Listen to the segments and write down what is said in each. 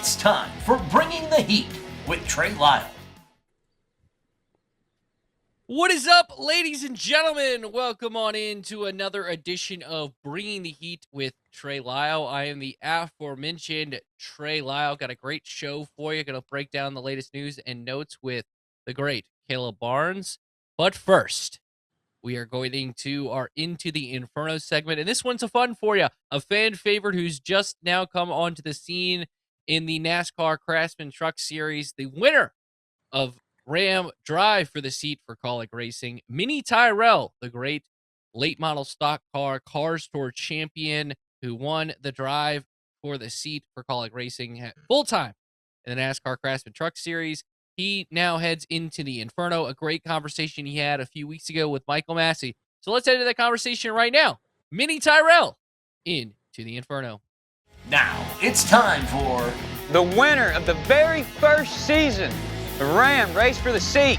It's time for Bringing the Heat with Trey Lyle. What is up, ladies and gentlemen? Welcome on into another edition of Bringing the Heat with Trey Lyle. I am the aforementioned Trey Lyle. Got a great show for you. Going to break down the latest news and notes with the great Caleb Barnes. But first, we are going into our Into the Inferno segment, and this one's a fun for you. A fan favorite who's just now come onto the scene in the NASCAR Craftsman Truck Series, the winner of Ram Drive for the seat for Colic Racing, Mini Tyrell, the great late model stock car store champion who won the drive for the seat for Colic Racing full time in the NASCAR Craftsman Truck Series. He now heads into the Inferno, a great conversation he had a few weeks ago with Michael Massie. So let's head into that conversation right now. Mini Tyrell into the Inferno. Now it's time for the winner of the very first season, the Ram Race for the Seat,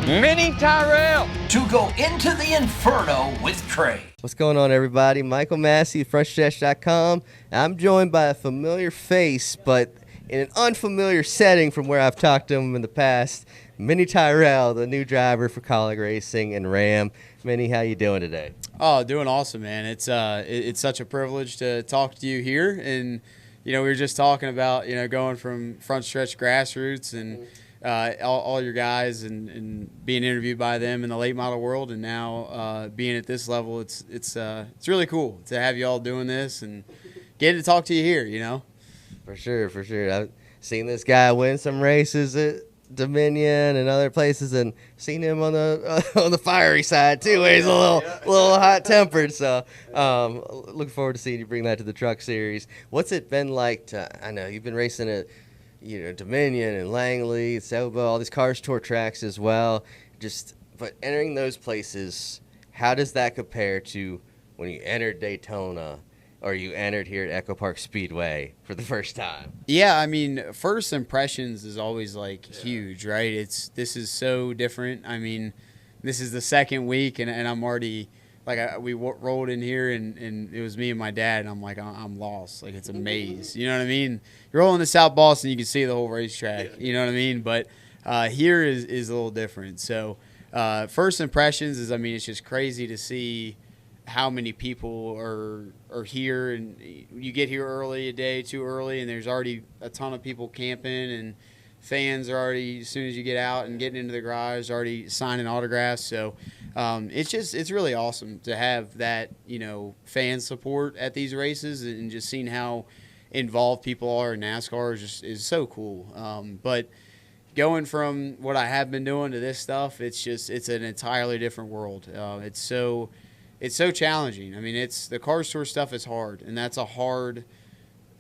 Mini Tyrell. To go into the Inferno with Trey. What's going on, everybody? Michael Massie, FreshStretch.com. I'm joined by a familiar face, but in an unfamiliar setting from where I've talked to him in the past. Mini Tyrell, the new driver for Colic Racing and Ram. Mini, how you doing today? Oh, doing awesome, man. It's such a privilege to talk to you here. And, we were just talking about, going from front stretch grassroots and all your guys and being interviewed by them in the late model world. And now being at this level, it's really cool to have you all doing this and getting to talk to you here, For sure. I've seen this guy win some races at Dominion and other places, and seen him on the fiery side too, where he's a little hot tempered. So, looking forward to seeing you bring that to the Truck Series. What's it been like I know you've been racing at, Dominion and Langley, Selva, all these Cars Tour tracks as well. But entering those places, how does that compare to when you entered Daytona? Or you entered here at Echo Park Speedway for the first time? Yeah, I mean, first impressions is always huge, right? This is so different. I mean, this is the second week, and I'm already we rolled in here, and it was me and my dad, and I'm like, I'm lost. It's a maze. You know what I mean? You're rolling to South Boston, you can see the whole racetrack. You know what I mean? But here is a little different. So first impressions is, it's just crazy to see how many people are here, and you get here early, a day too early, and there's already a ton of people camping, and fans are already, as soon as you get out and getting into the garage, already signing autographs. So it's really awesome to have that, fan support at these races, and just seeing how involved people are in NASCAR is so cool. But going from what I have been doing to this stuff, it's an entirely different world. It's so challenging. The car store stuff is hard, and that's a hard,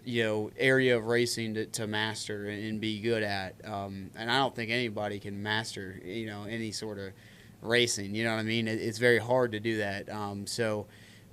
area of racing to master and be good at. And I don't think anybody can master, any sort of racing. You know what I mean? It's very hard to do that.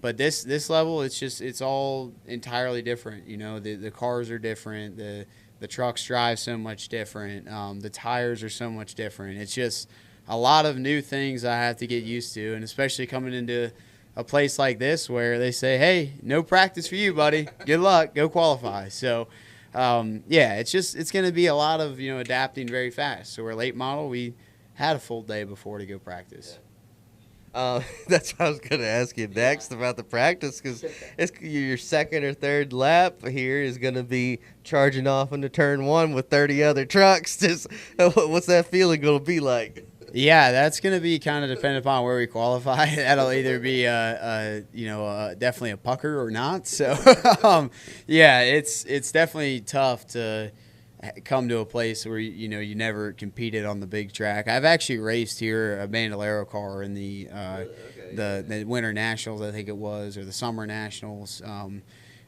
But this level, it's all entirely different. The cars are different. The trucks drive so much different. The tires are so much different. It's just a lot of new things I have to get used to, and especially coming into a place like this where they say, hey, no practice for you, buddy. Good luck. Go qualify. So, it's going to be a lot of, adapting very fast. So we're late model. We had a full day before to go practice. That's what I was going to ask you next about the practice, because your second or third lap here is going to be charging off into turn one with 30 other trucks. What's that feeling going to be like? Yeah, that's going to be kind of dependent upon where we qualify. That'll either be definitely a pucker or not. So, it's definitely tough to come to a place where you never competed on the big track. I've actually raced here a Bandolero car in the Winter Nationals, I think it was, or the Summer Nationals,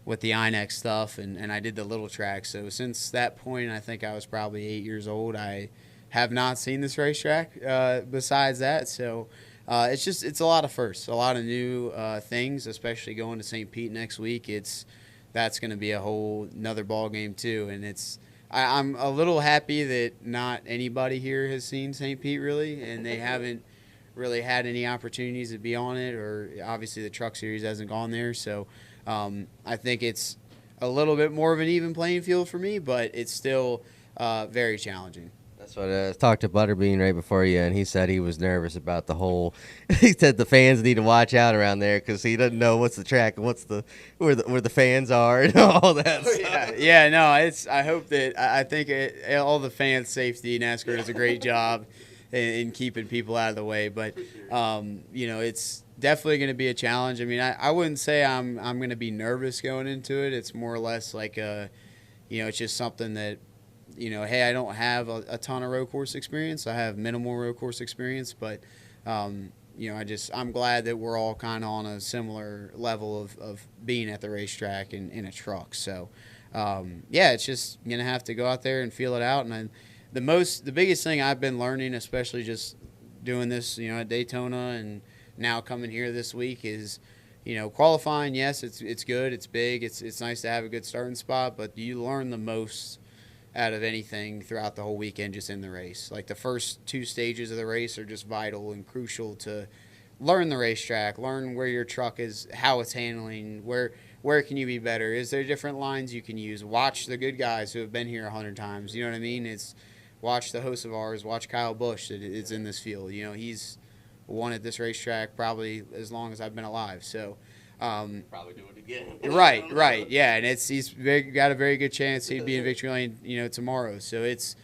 with the INEX stuff, and I did the little track. So since that point, I think I was probably 8 years old. I have not seen this racetrack besides that. So it's a lot of firsts, a lot of new things, especially going to St. Pete next week. That's going to be a whole another ball game too. And I'm a little happy that not anybody here has seen St. Pete really, and they haven't really had any opportunities to be on it, or obviously the Truck Series hasn't gone there. So I think it's a little bit more of an even playing field for me, but it's still very challenging. That's what I talked to Butterbean right before you, and he said he was nervous about the whole. He said the fans need to watch out around there because he doesn't know what's the track and where the fans are and all that. Yeah, no, I hope that I think all the fans' safety, NASCAR does a great job in keeping people out of the way, but it's definitely going to be a challenge. I mean, I wouldn't say I'm going to be nervous going into it. It's more or less like it's just something that. Hey, I don't have a ton of road course experience. I have minimal road course experience, but, I'm glad that we're all kind of on a similar level of being at the racetrack in a truck. So, it's just going to have to go out there and feel it out. And the biggest thing I've been learning, especially just doing this, at Daytona and now coming here this week is, qualifying, yes, it's good, it's big, it's nice to have a good starting spot, but you learn the most out of anything throughout the whole weekend just in the race. Like the first 2 stages of the race are just vital and crucial to learn the racetrack, learn where your truck is, how it's handling, where can you be better, is there different lines you can use, watch the good guys who have been here 100 times, you know what I mean? It's watch the host of ours, watch Kyle Busch that is in this field. He's won at this racetrack probably as long as I've been alive, so Probably do it again. Right, yeah, and he's got a very good chance he'd be in victory lane, tomorrow. So it's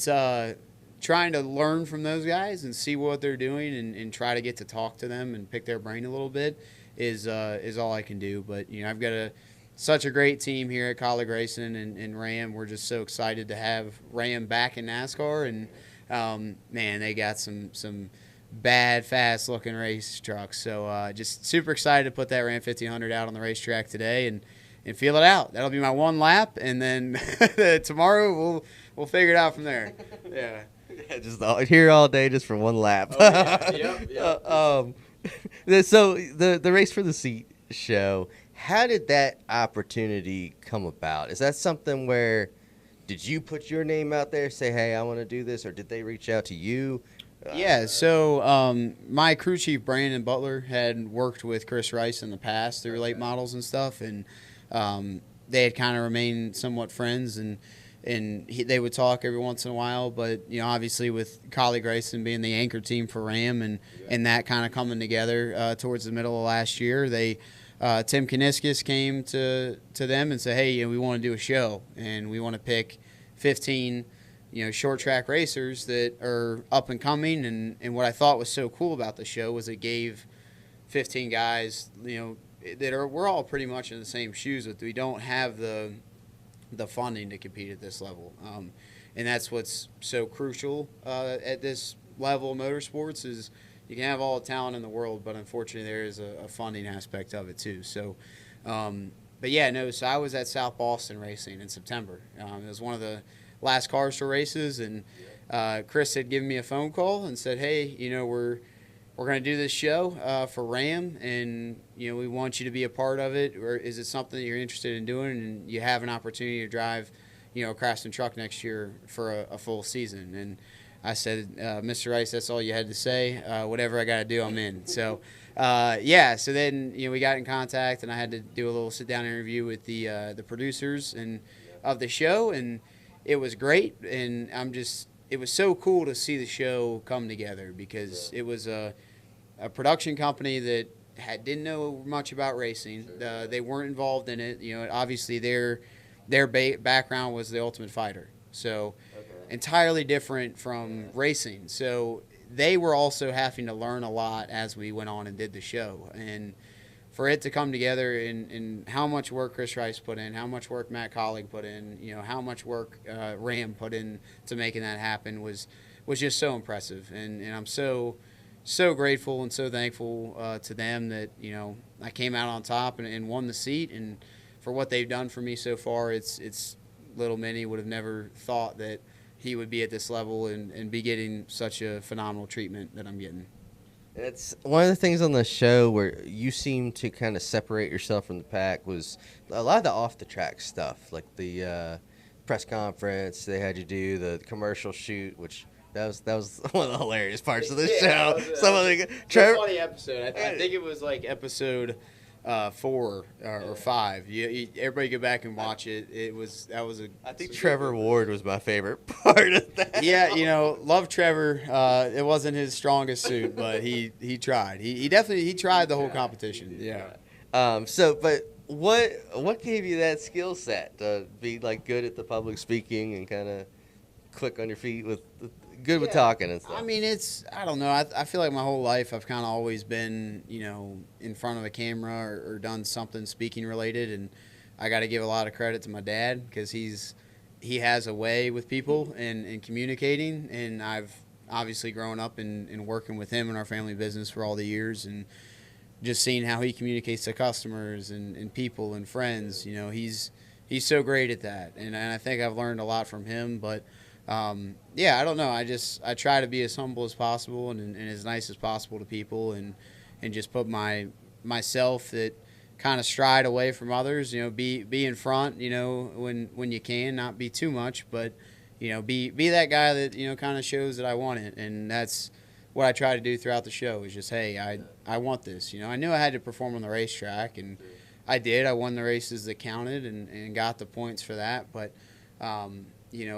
trying to learn from those guys and see what they're doing and try to get to talk to them and pick their brain a little bit is all I can do. But I've got such a great team here at Colleague Racing and Ram. We're just so excited to have Ram back in NASCAR, and man, they got some bad, fast-looking race trucks. So just super excited to put that Ram 1500 out on the racetrack today and feel it out. That'll be my one lap, and then tomorrow we'll figure it out from there. Yeah. Just here all day just for one lap. Oh, yeah. Yep. So the Race for the Seat show, how did that opportunity come about? Is that something where did you put your name out there, say, hey, I want to do this, or did they reach out to you? Yeah, so my crew chief, Brandon Butler, had worked with Chris Rice in the past through late models and stuff, and they had kind of remained somewhat friends, and they would talk every once in a while. But obviously with Colleague Racing being the anchor team for Ram and that kind of coming together towards the middle of last year, Tim Kaniskis came to them and said, hey, we want to do a show, and we want to pick 15 short track racers that are up and coming. And what I thought was so cool about the show was it gave 15 guys, we're all pretty much in the same shoes, but we don't have the funding to compete at this level. And that's what's so crucial at this level of motorsports is you can have all the talent in the world, but unfortunately there is a funding aspect of it too. So, so I was at South Boston Racing in September. It was one of the last Car Store races, and Chris had given me a phone call and said, hey, we're going to do this show for Ram, and we want you to be a part of it, or is it something that you're interested in doing, and you have an opportunity to drive a Craftsman truck next year for a full season? And I said, Mr. Rice, that's all you had to say. Whatever I got to do, I'm in. So so then we got in contact, and I had to do a little sit down interview with the producers of the show, and it was great, and it was so cool to see the show come together because it was a production company that didn't know much about racing. They weren't involved in it. Obviously their background was The Ultimate Fighter, so entirely different from racing. So they were also having to learn a lot as we went on and did the show, and for it to come together and how much work Chris Rice put in, how much work Matt Colleague put in, how much work Ram put in to making that happen was just so impressive. And I'm so grateful and so thankful to them that, I came out on top and won the seat. And for what they've done for me so far, it's little Minnie would have never thought that he would be at this level and be getting such a phenomenal treatment that I'm getting. It's one of the things on the show where you seem to kind of separate yourself from the pack was a lot of the off-the-track stuff, like the press conference they had you do, the commercial shoot, which that was one of the hilarious parts of the show. Some of the funny episode. I think it was like episode 4 or 5. Everybody go back and watch it. I think Trevor Ward was my favorite part of that. Yeah, love Trevor. It wasn't his strongest suit, but he tried. He definitely tried the whole competition. Yeah. But what gave you that skill set to be like good at the public speaking and kind of quick on your feet with talking and stuff? I mean, I don't know. I feel like my whole life I've kind of always been, in front of a camera or done something speaking related, and I got to give a lot of credit to my dad because he has a way with people and communicating, and I've obviously grown up and working with him in our family business for all the years, and just seeing how he communicates to customers and people and friends. He's so great at that, and I think I've learned a lot from him. But I don't know. I try to be as humble as possible and as nice as possible to people, and just put myself that kind of stride away from others. Be in front. When you can, not be too much, but be that guy that kind of shows that I want it, and that's what I try to do throughout the show. Is just, hey, I want this. I knew I had to perform on the racetrack, and I did. I won the races that counted and got the points for that, but.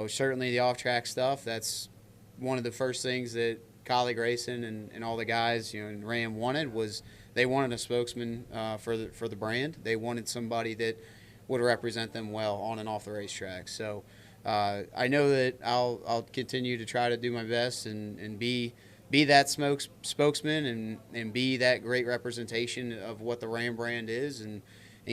Certainly the off-track stuff, that's one of the first things that Colleague Racing and all the guys, in Ram wanted was they wanted a spokesman for the brand. They wanted somebody that would represent them well on and off the racetrack. So I know that I'll continue to try to do my best and be that spokesman and be that great representation of what the Ram brand is and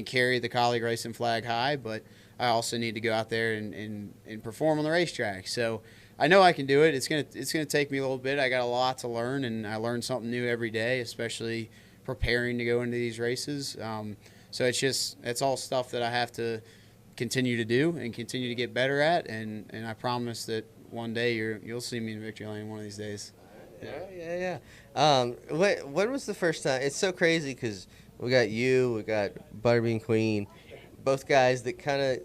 carry the Colleague Racing flag high, but I also need to go out there and perform on the racetrack. So I know I can do it. It's gonna take me a little bit. I got a lot to learn, and I learn something new every day, especially preparing to go into these races. So it's all stuff that I have to continue to do and continue to get better at, and I promise that one day you'll see me in victory lane one of these days. Yeah. When was the first time? It's so crazy because we got Butterbean Queen, both guys that kind of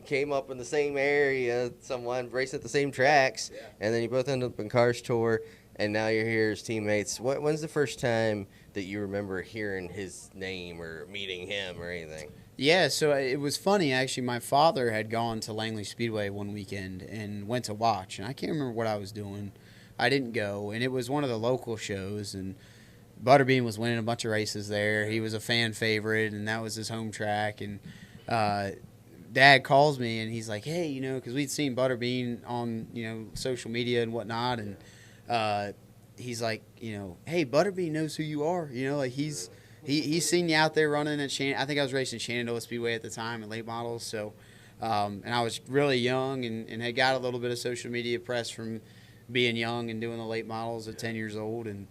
came up in the same area, someone racing at the same tracks, and then you both ended up in Cars Tour, and now you're here as teammates. When's the first time that you remember hearing his name or meeting him or anything? Yeah, so it was funny, actually. My father had gone to Langley Speedway one weekend and went to watch, and I can't remember what I was doing. I didn't go, and it was one of the local shows, and Butterbean was winning a bunch of races there. He was a fan favorite, and that was his home track, and Dad calls me, and he's like, hey, because we'd seen Butterbean on, social media and whatnot, and he's like, hey, Butterbean knows who you are. He's seen you out there running at I think I was racing Shenandoah Speedway at the time in late models, so and I was really young and had got a little bit of social media press from being young and doing the late models at 10 years old, and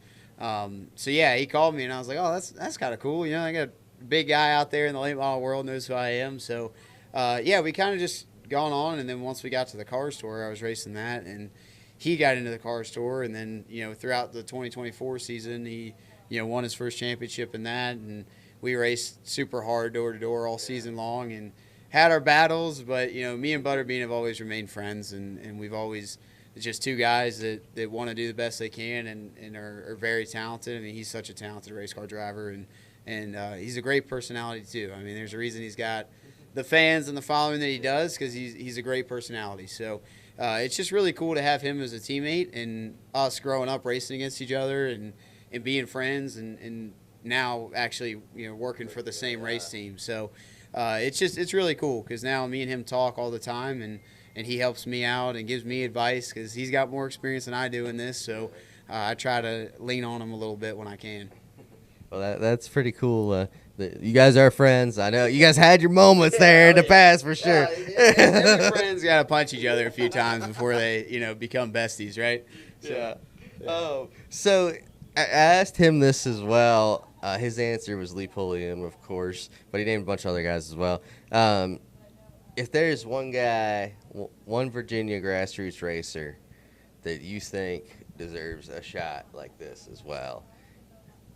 he called me, and I was like, oh, that's kind of cool. I got a big guy out there in the late model world knows who I am, so we kind of just gone on, and then once we got to the Cars Tour, I was racing that, and he got into the Cars Tour, and then throughout the 2024 season, he won his first championship in that, and we raced super hard door to door all season long, and had our battles, but me and Butterbean have always remained friends, and we've always just two guys that want to do the best they can and are very talented. I mean, he's such a talented race car driver, and he's a great personality too. I mean, there's a reason he's got the fans and the following that he does, because he's a great personality. So it's just really cool to have him as a teammate, and us growing up racing against each other and being friends, and now actually working for the same race team. So it's really cool, because now me and him talk all the time, and he helps me out and gives me advice because he's got more experience than I do in this. So I try to lean on him a little bit when I can. Well, that's pretty cool. You guys are friends. I know you guys had your moments there in the past for sure. Every friends got to punch each other a few times before they, become besties, right? So, so I asked him this as well. His answer was Lee Pulliam, of course, but he named a bunch of other guys as well. If there's one guy, one Virginia grassroots racer that you think deserves a shot like this as well,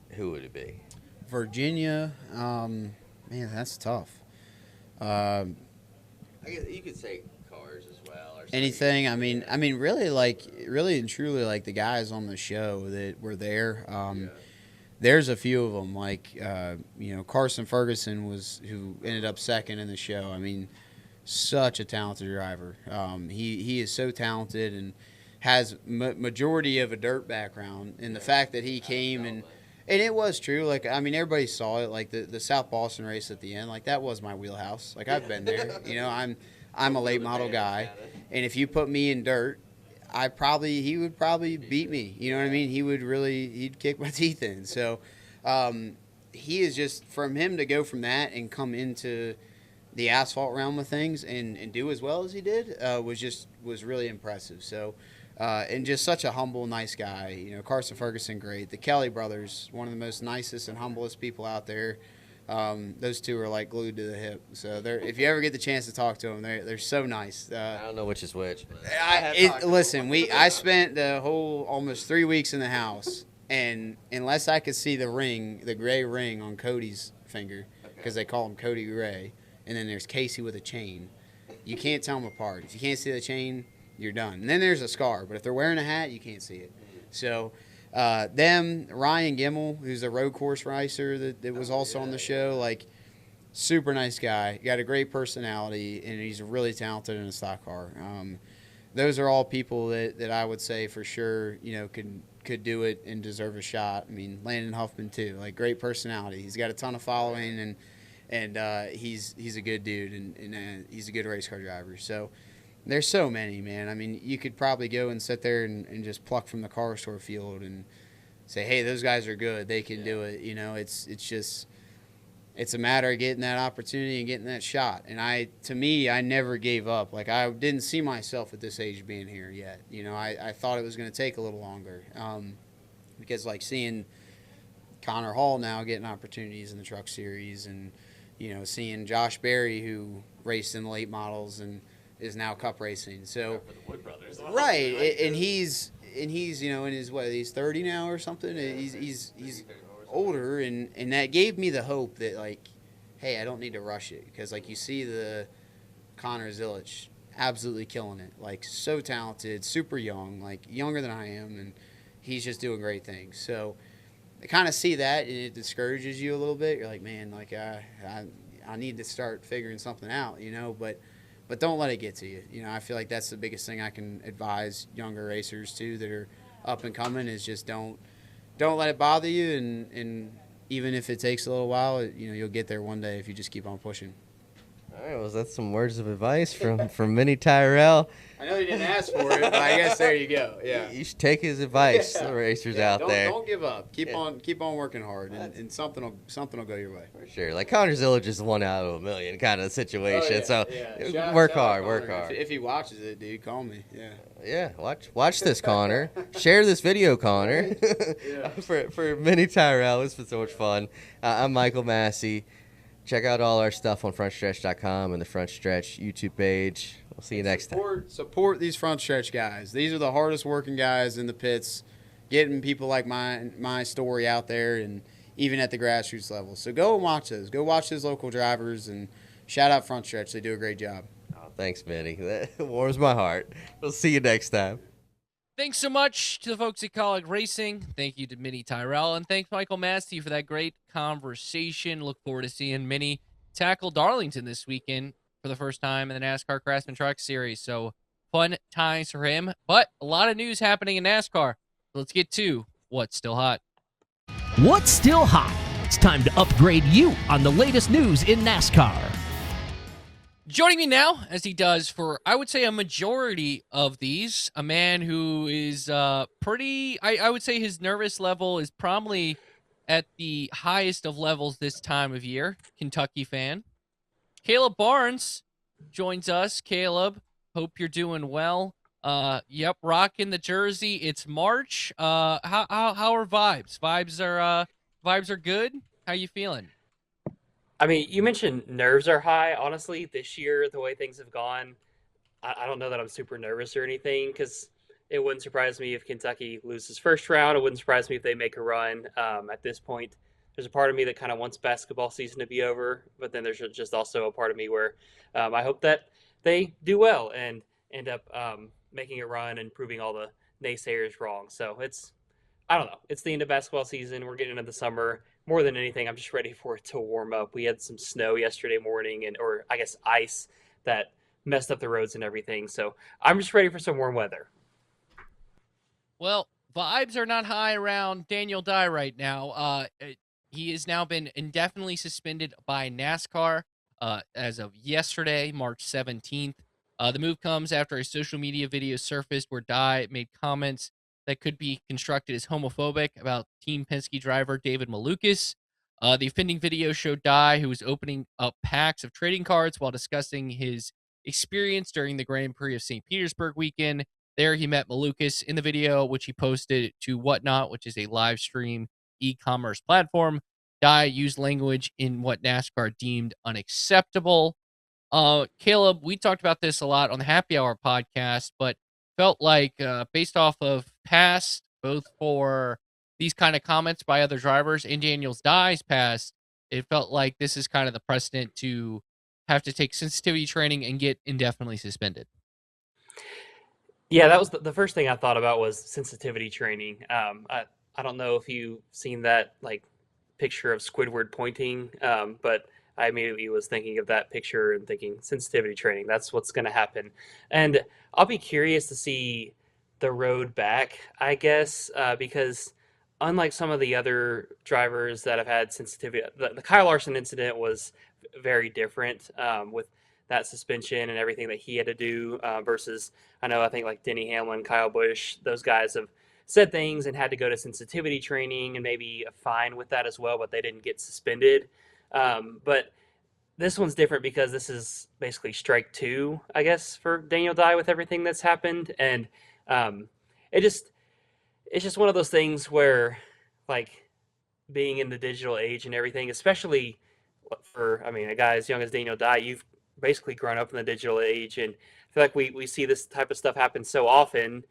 who would it be? Virginia, man, that's tough. I guess you could say Cars as well. Or anything. I mean, really and truly, like the guys on the show that were there. there's a few of them, like Carson Ferguson who ended up second in the show. I mean, such a talented driver. He is so talented and has majority of a dirt background. And the fact that he came and it was true. Like, I mean, everybody saw it. Like the South Boston race at the end. Like, that was my wheelhouse. Like, I've been there. I'm a late model guy, and if you put me in dirt, he would probably beat me. You know what I mean? He'd kick my teeth in. So he is just, from him to go from that and come into the asphalt realm of things and do as well as he did was really impressive. So and just such a humble, nice guy. Carson Ferguson, great. The Kelly brothers, one of the most nicest and humblest people out there. Those two are like glued to the hip. So if you ever get the chance to talk to them, they're so nice. I don't know which is which. Listen, I spent the whole almost 3 weeks in the house, and unless I could see the gray ring on Cody's finger, because they call him Cody Gray, and then there's Casey with a chain, you can't tell them apart. If you can't see the chain, you're done. And then there's a scar, but if they're wearing a hat, you can't see it. So Ryan Gimmel, who's a road course racer that was also on the show, like, super nice guy, got a great personality, and he's really talented in a stock car. Those are all people that I would say for sure, could do it and deserve a shot. I mean, Landon Huffman too, like, great personality. He's got a ton of following, and he's a good dude, and he's a good race car driver. So there's so many, man. I mean, you could probably go and sit there and just pluck from the car store field and say, hey, those guys are good. They can do it. It's a matter of getting that opportunity and getting that shot. And I never gave up. Like, I didn't see myself at this age being here yet. I thought it was going to take a little longer because, like, seeing Connor Hall now getting opportunities in the Truck Series and, seeing Josh Berry, who raced in the late models and is now cup racing. So, right, and he's in his he's 30 now or something. He's older, and that gave me the hope that, like, hey, I don't need to rush it, because, like, you see the Connor Zilic absolutely killing it, like, so talented, super young, like, younger than I am, and he's just doing great things. So I kind of see that, and it discourages you a little bit. You're like, man, like, I need to start figuring something out, but don't let it get to you. I feel like that's the biggest thing I can advise younger racers too that are up and coming, is just don't let it bother you, and even if it takes a little while, you'll get there one day if you just keep on pushing. All right, well, that's some words of advice from Mini Tyrell. I know you didn't ask for it, but I guess there you go. Yeah, you should take his advice, the racers out there. Don't give up. Keep on working hard, and something will go your way. For sure. Like, Connor Zilic is 1 out of a million kind of situation. Work hard. If he watches it, dude, call me. Yeah. Yeah, watch this, Connor. Share this video, Connor. For Mini Tyrell, it's been so much fun. I'm Michael Massie. Check out all our stuff on frontstretch.com and the Front Stretch YouTube page. We'll see you next time. Support these Front Stretch guys. These are the hardest working guys in the pits, getting people like my story out there, and even at the grassroots level. So go and watch those. Go watch those local drivers, and shout out Front Stretch. They do a great job. Oh, thanks, Minnie. That warms my heart. We'll see you next time. Thanks so much to the folks at Colleague Racing. Thank you to Minnie Tyrell, and thanks Michael Mastie for that great conversation. Look forward to seeing Minnie tackle Darlington this weekend for the first time in the NASCAR Craftsman Truck Series. So fun times for him, but a lot of news happening in NASCAR. Let's get to what's still hot. What's still hot? It's time to upgrade you on the latest news in NASCAR. Joining me now, as he does for, I would say, a majority of these, a man who is pretty, I would say his nervous level is probably at the highest of levels this time of year. Kentucky fan. Caleb Barnes joins us. Caleb, hope you're doing well. Yep, rocking the jersey. It's March. How are vibes? Vibes are good. How you feeling? I mean, you mentioned nerves are high. Honestly, this year, the way things have gone, I don't know that I'm super nervous or anything, because it wouldn't surprise me if Kentucky loses first round. It wouldn't surprise me if they make a run. At this point, there's a part of me that kind of wants basketball season to be over, but then there's just also a part of me where I hope that they do well and end up making a run and proving all the naysayers wrong. So it's I don't know. It's the end of basketball season. We're getting into the summer. More than anything, I'm just ready for it to warm up. We had some snow yesterday morning, or I guess ice that messed up the roads and everything. So I'm just ready for some warm weather. Well, vibes are not high around Daniel Dye right now. He has now been indefinitely suspended by NASCAR as of yesterday, March 17th. The move comes after a social media video surfaced where Dye made comments that could be constructed as homophobic about Team Penske driver David Malukas. The offending video showed Dye, who was opening up packs of trading cards while discussing his experience during the Grand Prix of St. Petersburg weekend. There, he met Malukas in the video, which he posted to Whatnot, which is a live stream e-commerce platform. Dye used language in what NASCAR deemed unacceptable. Caleb, we talked about this a lot on the Happy Hour podcast, but felt like based off of past, both for these kind of comments by other drivers and Daniel's Dye's past, it felt like this is kind of the precedent to have to take sensitivity training and get indefinitely suspended. Yeah, that was the first thing I thought about was sensitivity training. I don't know if you've seen that like picture of Squidward pointing, but I immediately was thinking of that picture and thinking sensitivity training. That's what's going to happen, and I'll be curious to see the road back, I guess, because unlike some of the other drivers that have had sensitivity, the Kyle Larson incident was very different with that suspension and everything that he had to do versus I think like Denny Hamlin, Kyle Busch, those guys have said things and had to go to sensitivity training and maybe a fine with that as well, but they didn't get suspended. But this one's different because this is basically strike two, I guess, for Daniel Dye with everything that's happened. And it's just one of those things where like being in the digital age and everything, especially for, a guy as young as Daniel Dye, you've basically grown up in the digital age. And I feel like we see this type of stuff happen so often.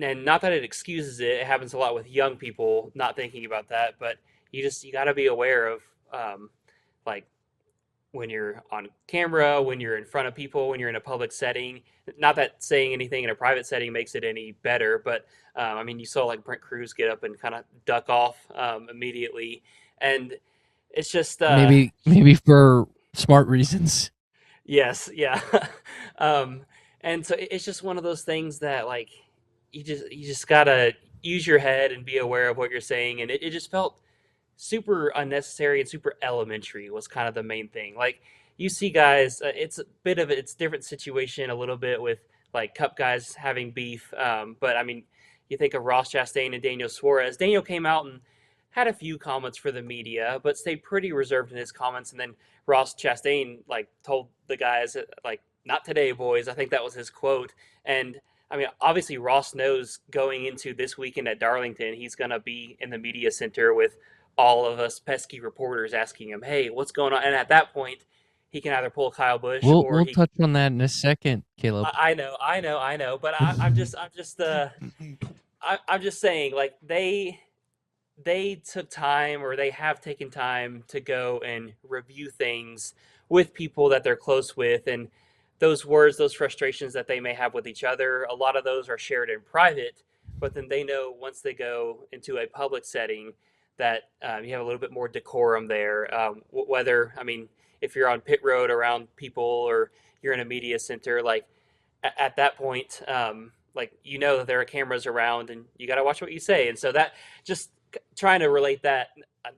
And not that it excuses it, it happens a lot with young people not thinking about that, but you got to be aware of like when you're on camera, when you're in front of people, when you're in a public setting. Not that saying anything in a private setting makes it any better, but you saw like Brent Cruz get up and kind of duck off immediately, and it's just maybe for smart reasons. Yes, yeah. And so it's just one of those things that like you just gotta use your head and be aware of what you're saying, and it just felt super unnecessary and super elementary was kind of the main thing. Like you see guys, it's different situation a little bit with like Cup guys having beef, but you think of Ross Chastain and Daniel Suarez. Daniel came out and had a few comments for the media, but stayed pretty reserved in his comments. And then Ross Chastain like told the guys like, "Not today, boys." I think that was his quote. And obviously Ross knows going into this weekend at Darlington, he's going to be in the media center with all of us pesky reporters asking him, "Hey, what's going on?" And at that point, he can either pull Kyle Busch or we'll touch on that in a second, Caleb. I know. But I'm just saying, like they took time, or they have taken time to go and review things with people that they're close with, and those words, those frustrations that they may have with each other, a lot of those are shared in private, but then they know once they go into a public setting that you have a little bit more decorum there. Whether, if you're on pit road around people or you're in a media center, like at that point, that there are cameras around and you got to watch what you say. And so that just trying to relate that,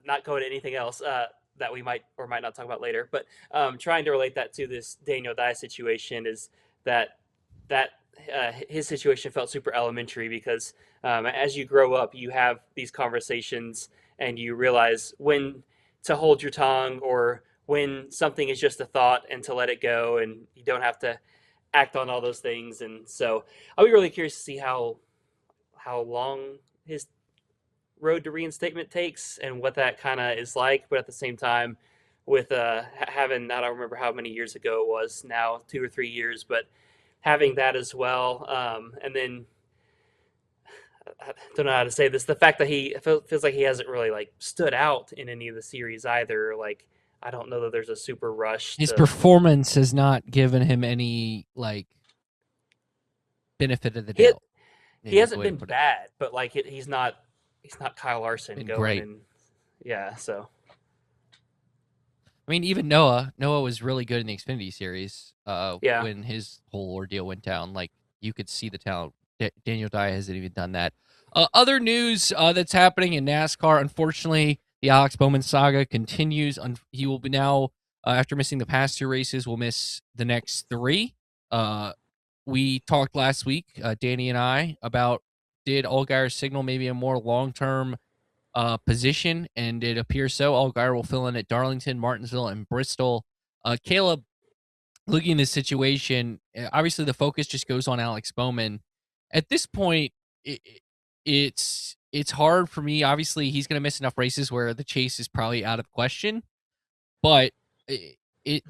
not going to anything else that we might or might not talk about later, but trying to relate that to this Daniel Dye situation is that his situation felt super elementary because as you grow up, you have these conversations and you realize when to hold your tongue or when something is just a thought and to let it go, and you don't have to act on all those things. And so I'll be really curious to see how long his road to reinstatement takes and what that kind of is like. But at the same time, with having, I don't remember how many years ago it was now, 2 or 3 years, but having that as well. And then I don't know how to say this. The fact that he feels like he hasn't really like stood out in any of the series either. Like, I don't know that there's a super rush. His performance has not given him any like benefit of the doubt. He hasn't been bad, but like he's not not Kyle Larson Been going great. and yeah. So I mean, even Noah was really good in the Xfinity Series. yeah, When his whole ordeal went down, like you could see the talent. Daniel Dye hasn't even done that. Other news that's happening in NASCAR. Unfortunately, the Alex Bowman saga continues. He will be now, after missing the past 2 races, will miss the next 3. We talked last week, Danny and I, about did Allgaier signal maybe a more long-term position, and it appears so. Allgaier will fill in at Darlington, Martinsville, and Bristol. Caleb, looking at this situation, obviously the focus just goes on Alex Bowman. At this point, it's hard for me. Obviously, he's going to miss enough races where the chase is probably out of the question. But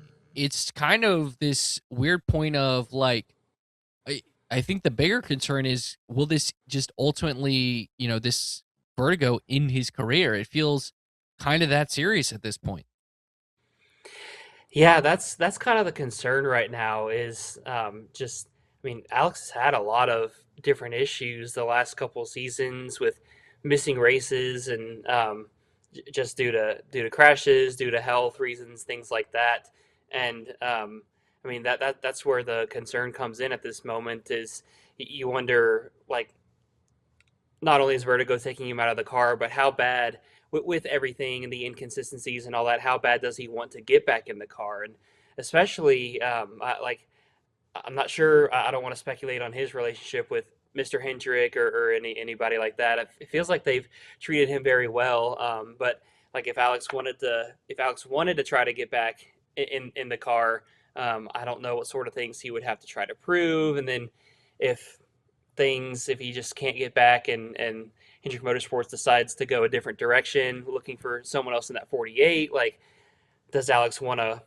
it's kind of this weird point of like, I think the bigger concern is, will this just ultimately, this vertigo in his career? It feels kind of that serious at this point. yeah, that's kind of the concern right now. Is just, I mean, Alex has had a lot of different issues the last couple seasons with missing races and just due to crashes, due to health reasons, things like that. And I mean that's where the concern comes in at this moment. Is you wonder, like, not only is vertigo taking him out of the car, but how bad, with everything and the inconsistencies and all that, how bad does he want to get back in the car? And especially, I'm not sure. I don't want to speculate on his relationship with Mr. Hendrick or anybody like that. It feels like they've treated him very well. But like if Alex wanted to try to get back in the car, I don't know what sort of things he would have to try to prove. And then if if he just can't get back and Hendrick Motorsports decides to go a different direction, looking for someone else in that 48, like, does Alex want to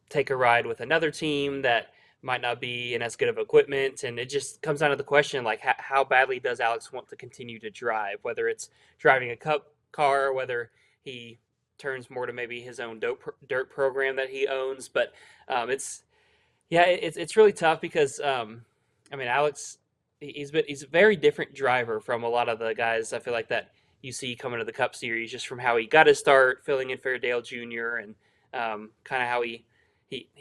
take a ride with another team that might not be in as good of equipment? And it just comes down to the question, like, how badly does Alex want to continue to drive, whether it's driving a cup car, whether he turns more to maybe his own dirt program that he owns. But it's really tough because I mean, Alex, he's a very different driver from a lot of the guys I feel like that you see coming to the Cup Series, just from how he got his start filling in for Dale Jr. and kind of how he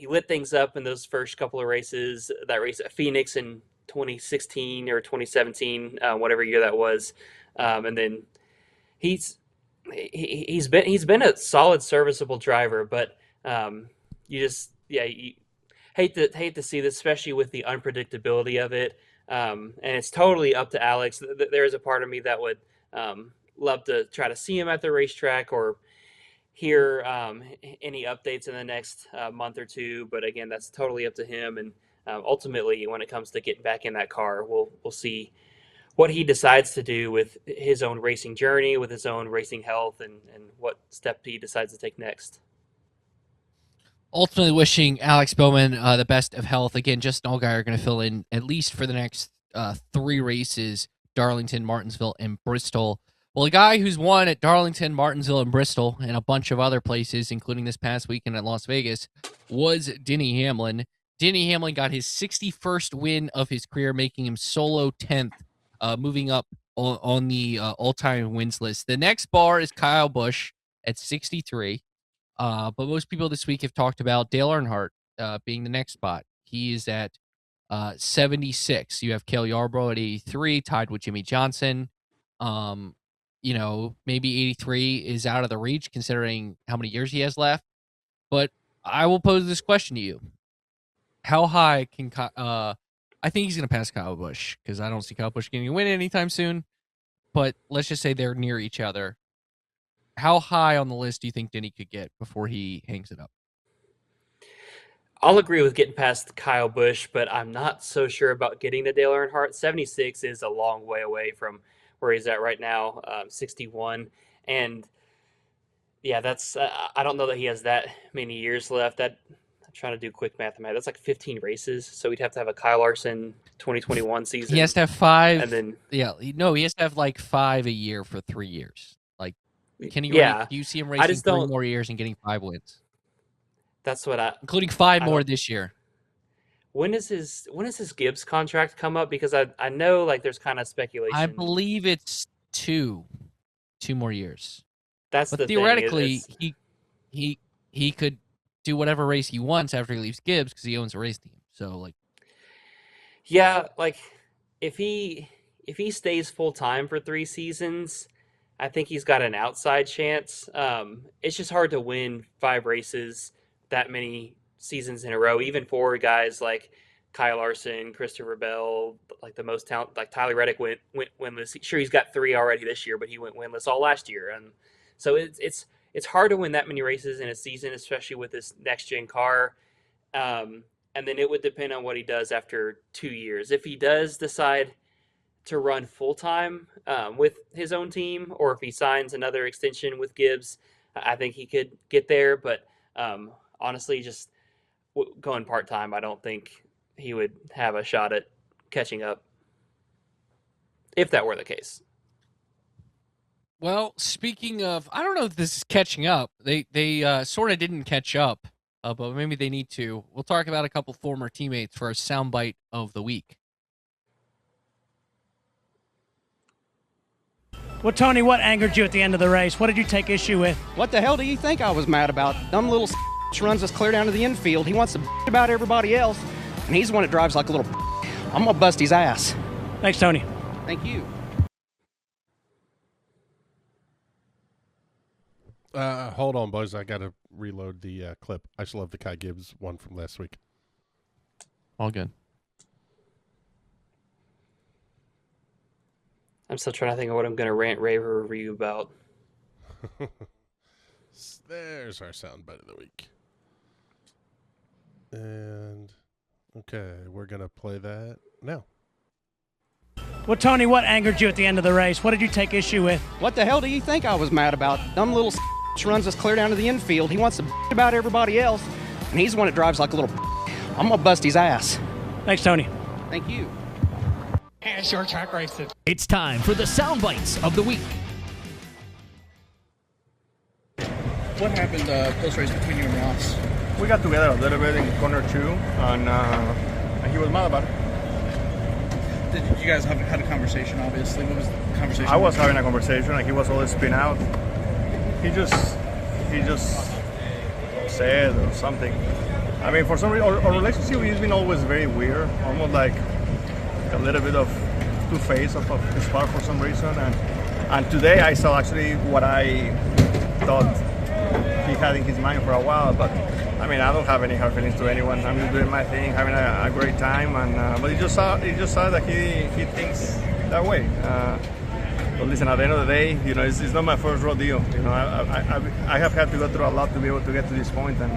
lit things up in those first couple of races. That race at Phoenix in 2016 or 2017, whatever year that was, and then he's been a solid, serviceable driver, but you hate to see this, especially with the unpredictability of it. And it's totally up to Alex. There is a part of me that would love to try to see him at the racetrack or hear any updates in the next month or two. But again, that's totally up to him. And ultimately, when it comes to getting back in that car, we'll see what he decides to do with his own racing journey, with his own racing health, and what step he decides to take next. Ultimately, wishing Alex Bowman the best of health. Again, Justin Allgaier are going to fill in at least for the next 3 races: Darlington, Martinsville, and Bristol. Well, a guy who's won at Darlington, Martinsville, and Bristol, and a bunch of other places, including this past weekend at Las Vegas, was Denny Hamlin. Denny Hamlin got his 61st win of his career, making him solo 10th, moving up on the all-time wins list. The next bar is Kyle Busch at 63. But most people this week have talked about Dale Earnhardt being the next spot. He is at 76. You have Cale Yarborough at 83, tied with Jimmy Johnson. Maybe 83 is out of the reach considering how many years he has left. But I will pose this question to you. How high can I think he's going to pass Kyle Busch, because I don't see Kyle Busch getting a win anytime soon. But let's just say they're near each other. How high on the list do you think Denny could get before he hangs it up? I'll agree with getting past Kyle Busch, but I'm not so sure about getting to Dale Earnhardt. 76 is a long way away from where he's at right now, 61. And yeah, that's I don't know that he has that many years left. I'm trying to do quick mathematics. That's like 15 races. So we'd have to have a Kyle Larson 2021 season. He has to have 5. And then he has to have like 5 a year for 3 years. Like, can he? Yeah, do you see him racing 3 more years and getting 5 wins? That's what including 5 more this year. When is his Gibbs contract come up? Because I know, like, there's kind of speculation. I believe it's 2. 2 more years. That's But the theoretically, thing. he could do whatever race he wants after he leaves Gibbs because he owns a race team. So like, Yeah, like if he stays full time for 3 seasons, I think he's got an outside chance. It's just hard to win 5 races that many seasons in a row, even for guys like Kyle Larson, Christopher Bell, like the most talent. Like Tyler Reddick went winless. Sure, he's got 3 already this year, but he went winless all last year, and so it's hard to win that many races in a season, especially with this next gen car. And then it would depend on what he does after 2 years. If he does decide to run full time with his own team, or if he signs another extension with Gibbs, I think he could get there. But honestly, just going part time, I don't think he would have a shot at catching up if that were the case. well, speaking of, I don't know if this is catching up. They sort of didn't catch up, but maybe they need to. We'll talk about a couple former teammates for our soundbite of the week. Well, Tony, what angered you at the end of the race? What did you take issue with? What the hell do you think I was mad about? Dumb little runs us clear down to the infield. He wants to about everybody else, and he's the one that drives like a little. I'm gonna bust his ass. Thanks, Tony. Thank you. Hold on, boys. I got to reload the clip. I still have the Kai Gibbs one from last week. All good. I'm still trying to think of what I'm going to rant, rave, or review about. There's our soundbite of the week. And, okay, we're going to play that now. Well, Tony, what angered you at the end of the race? What did you take issue with? What the hell do you think I was mad about? Dumb little runs us clear down to the infield. He wants to about everybody else, and he's the one that drives like a little. I'm gonna bust his ass. Thanks, Tony. Thank you. And short track racing. It's time for the sound bites of the week. What happened post race between you and Ross? We got together a little bit in corner 2, and he was mad about it. Did you guys have had a conversation? Obviously, what was the conversation? I was having a conversation, and he was always spin out. He just said or something. I mean, for some reason, our relationship has been always very weird, almost like a little bit of two-faced of his part for some reason. And today I saw actually what I thought he had in his mind for a while. But I mean, I don't have any hard feelings to anyone. I'm just doing my thing, having a great time. And but he just saw that he thinks that way. But listen, at the end of the day, you know, it's not my first rodeo. You know, I have had to go through a lot to be able to get to this point, and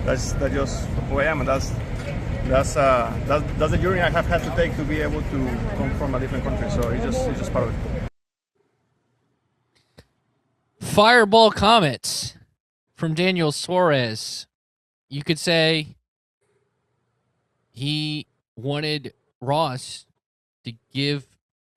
that's just who I am, and that's the journey I have had to take to be able to come from a different country. So it's just part of it. Fireball comments from Daniel Suarez. You could say he wanted Ross to give.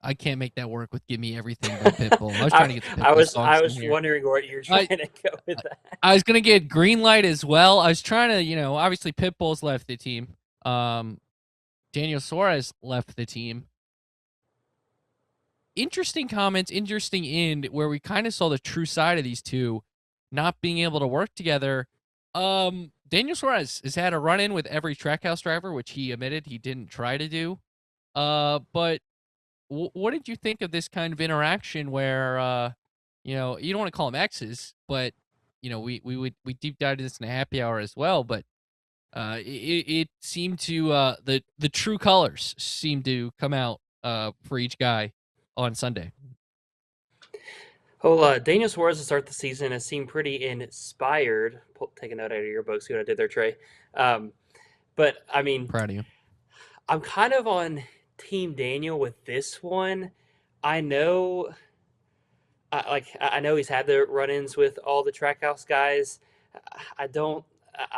I can't make that work with "Give Me Everything" by Pitbull. I was trying to get the Pitbull I was wondering what you were trying to go with that. I was gonna get Green Light as well. I was trying to, obviously Pitbull's left the team. Daniel Suarez left the team. Interesting comments, interesting end where we kind of saw the true side of these two not being able to work together. Daniel Suarez has had a run-in with every Trackhouse driver, which he admitted he didn't try to do. But what did you think of this kind of interaction where, you don't want to call them exes, but, we deep dived this in a happy hour as well, but it seemed to, the true colors seemed to come out for each guy on Sunday. Well, Daniel Suarez to start the season has seemed pretty inspired. Take a note out of your book, see what I did there, Trey. But, I mean, Proud of you. I'm kind of on Team Daniel with this one. I know he's had the run-ins with all the Trackhouse guys. I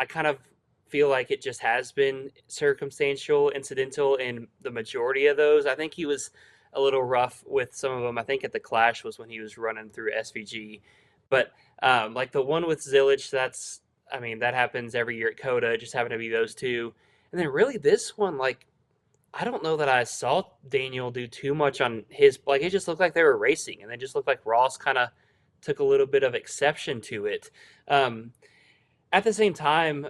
kind of feel like it just has been circumstantial, incidental in the majority of those. I think he was a little rough with some of them. I think at the Clash was when he was running through SVG. But like the one with Zillage, that happens every year at COTA. It just happened to be those two. And then really this one, like, I don't know that I saw Daniel do too much on his, like, it just looked like they were racing, and it just looked like Ross kind of took a little bit of exception to it. Um, at the same time,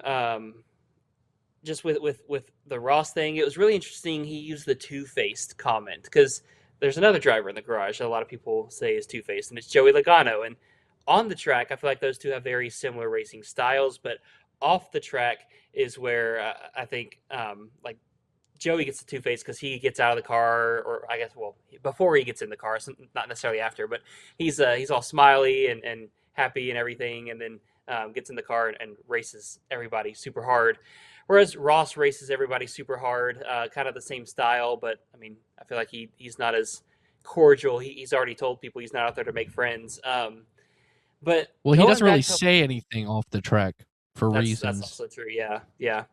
just with the Ross thing, it was really interesting. He used the two-faced comment because there's another driver in the garage that a lot of people say is two-faced, and it's Joey Logano. And on the track, I feel like those two have very similar racing styles, but off the track is where I think like Joey gets the two-face because he gets out of the car, or I guess, well, before he gets in the car, so not necessarily after, but he's all smiley and happy and everything, and then gets in the car and races everybody super hard. Whereas Ross races everybody super hard, kind of the same style, but I mean, I feel like he's not as cordial. He's already told people he's not out there to make friends. But Well, he going doesn't really back to- say anything off the track for reasons. That's also true. Yeah.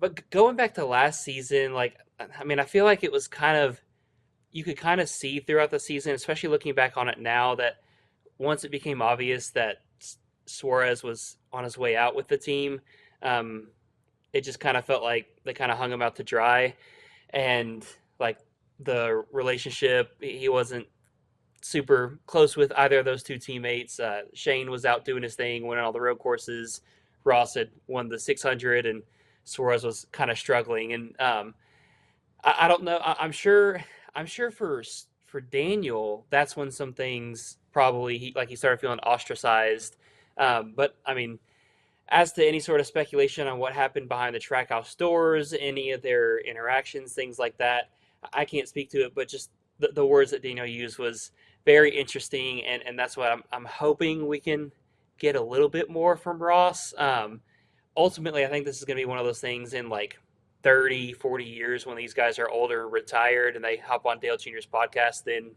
But going back to last season, like, I mean, I feel like it was kind of, you could kind of see throughout the season, especially looking back on it now, that once it became obvious that Suarez was on his way out with the team, it just kind of felt like they kind of hung him out to dry. And like the relationship, he wasn't super close with either of those two teammates. Shane was out doing his thing, winning all the road courses. Ross had won the 600, and Suarez was kind of struggling. And I don't know. I'm sure for Daniel, that's when some things probably he started feeling ostracized. But I mean, as to any sort of speculation on what happened behind the trackhouse doors, any of their interactions, things like that, I can't speak to it. But just the words that Daniel used was very interesting, and that's what I'm hoping we can get a little bit more from Ross. Ultimately, I think this is going to be one of those things in like 30, 40 years when these guys are older, retired, and they hop on Dale Jr.'s podcast, then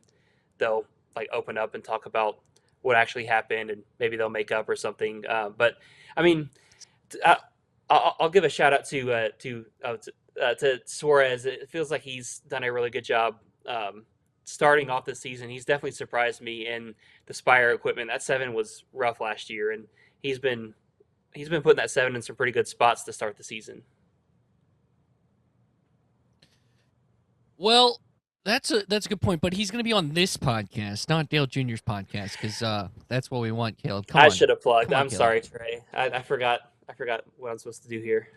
they'll like open up and talk about what actually happened, and maybe they'll make up or something. But I mean, I'll give a shout out to Suarez. It feels like he's done a really good job starting off the season. He's definitely surprised me in the Spire equipment. That 7 was rough last year, and he's been putting that 7 in some pretty good spots to start the season. Well, that's a good point, but he's going to be on this podcast, not Dale Jr.'s podcast, because that's what we want, Caleb. Come I on. should have plugged. Come on, I'm Caleb. sorry, Trey. I forgot what I'm supposed to do here.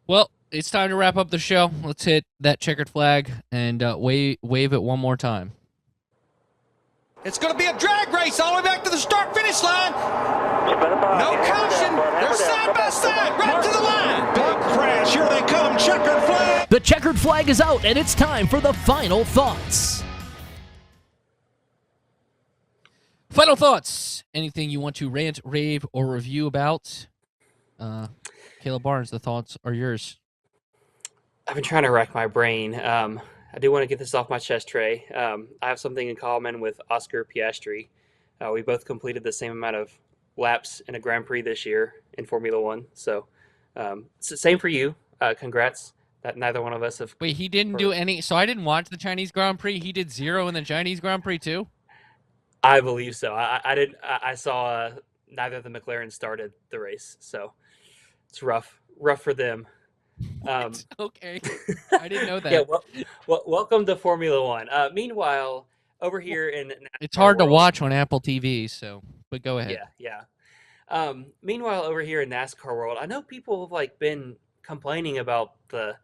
Well, it's time to wrap up the show. Let's hit that checkered flag and wave it one more time. It's going to be a drag race all the way back to the start-finish line. No caution. They're side by side, right to the line. Big crash. Here they come. Checkered flag. The checkered flag is out, and it's time for the final thoughts. Final thoughts. Anything you want to rant, rave, or review about? Caleb Barnes, the thoughts are yours. I've been trying to rack my brain. I do want to get this off my chest, Trey. I have something in common with Oscar Piastri. We both completed the same amount of laps in a Grand Prix this year in Formula One. So, it's the same for you. Congrats that neither one of us have. Wait, he didn't do any. So I didn't watch the Chinese Grand Prix. He did 0 in the Chinese Grand Prix too. I believe so. I didn't. I saw neither of the McLaren started the race, so it's rough for them. Okay, I didn't know that. Yeah, well, welcome to Formula One. Meanwhile, over here in It's hard to world- watch on Apple TV, so but go ahead. Yeah. Meanwhile, over here in NASCAR world, I know people have like been complaining about the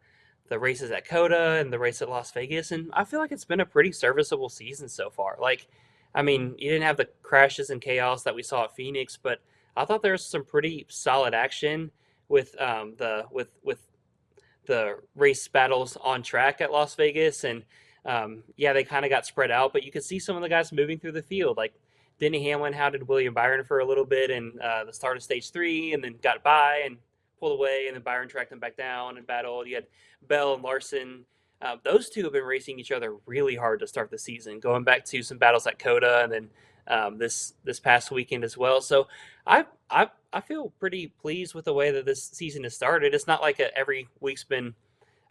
races at COTA and the race at Las Vegas, and I feel like it's been a pretty serviceable season so far. Like, I mean, you didn't have the crashes and chaos that we saw at Phoenix, but I thought there was some pretty solid action with the race battles on track at Las Vegas. And they kind of got spread out, but you could see some of the guys moving through the field. Like Denny Hamlin hounded William Byron for a little bit in the start of stage 3, and then got by and pulled away, and then Byron tracked him back down and battled. You had Bell and Larson. Those two have been racing each other really hard to start the season, going back to some battles at COTA and then this past weekend as well. So I feel pretty pleased with the way that this season has started. It's not like every week's been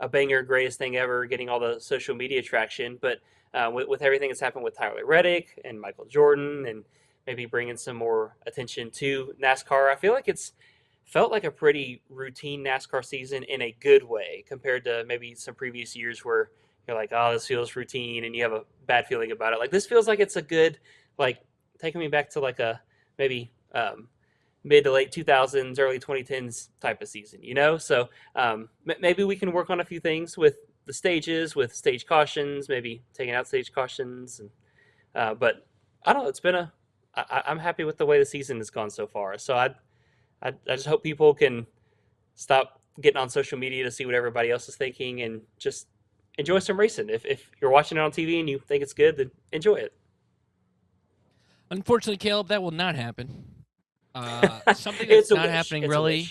a banger, greatest thing ever, getting all the social media traction, but with everything that's happened with Tyler Reddick and Michael Jordan, and maybe bringing some more attention to NASCAR, I feel like it's felt like a pretty routine NASCAR season in a good way compared to maybe some previous years where you're like, oh, this feels routine, and you have a bad feeling about it. Like this feels like it's a good, like taking me back to like a maybe mid to late 2000s, early 2010s type of season, you know? So maybe we can work on a few things with the stages, with stage cautions, maybe taking out stage cautions. And but I don't know. It's been I'm happy with the way the season has gone so far. So I just hope people can stop getting on social media to see what everybody else is thinking and just enjoy some racing. If you're watching it on TV and you think it's good, then enjoy it. Unfortunately, Caleb, that will not happen. Something that's not happening really.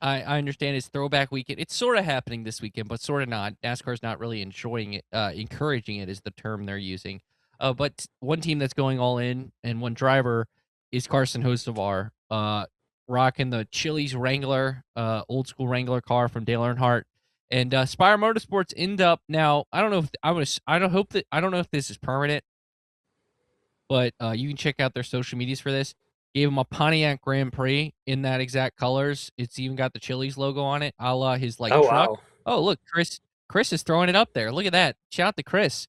I understand it's throwback weekend. It's sort of happening this weekend, but sort of not. NASCAR's not really enjoying it. Encouraging it is the term they're using. But one team that's going all in and one driver is Carson Hocevar, rocking the Chili's Wrangler, old school Wrangler car from Dale Earnhardt. And Spire Motorsports end up now. I don't know if I don't know if this is permanent, but you can check out their social medias for this. Gave him a Pontiac Grand Prix in that exact colors. It's even got the Chili's logo on it, a la his truck. Wow. Oh, look, Chris is throwing it up there. Look at that. Shout out to Chris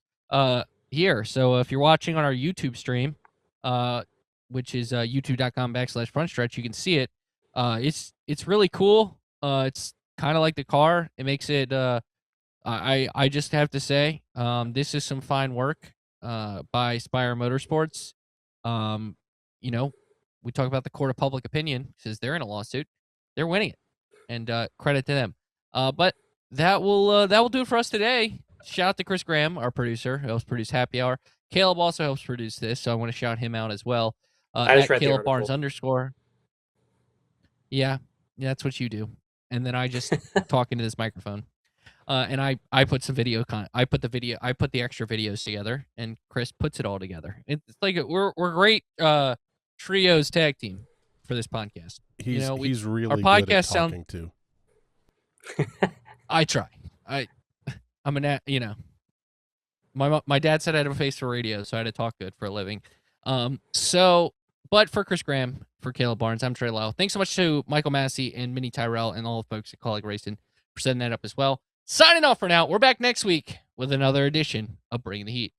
here. So if you're watching on our YouTube stream, which is youtube.com/frontstretch, you can see it. It's really cool. It's kind of like the car. It makes it. I just have to say, this is some fine work by Spire Motorsports. You know, we talk about the court of public opinion. Says they're in a lawsuit, they're winning it, and credit to them. But that will do it for us today. Shout out to Chris Graham, our producer, who helps produce Happy Hour. Caleb also helps produce this, so I want to shout him out as well. At Caleb Barnes _. Yeah, that's what you do. And then I just talk into this microphone. And I put some video I put the extra videos together, and Chris puts it all together. It's like we're great trios tag team for this podcast. He's really our podcast good at talking too. I try. I'm my dad said I had a face for radio, so I had to talk good for a living. But for Chris Graham, for Caleb Barnes, I'm Trey Lyle. Thanks so much to Michael Massie and Mini Tyrell and all the folks at Colleague Racing for setting that up as well. Signing off for now. We're back next week with another edition of Bringing the Heat.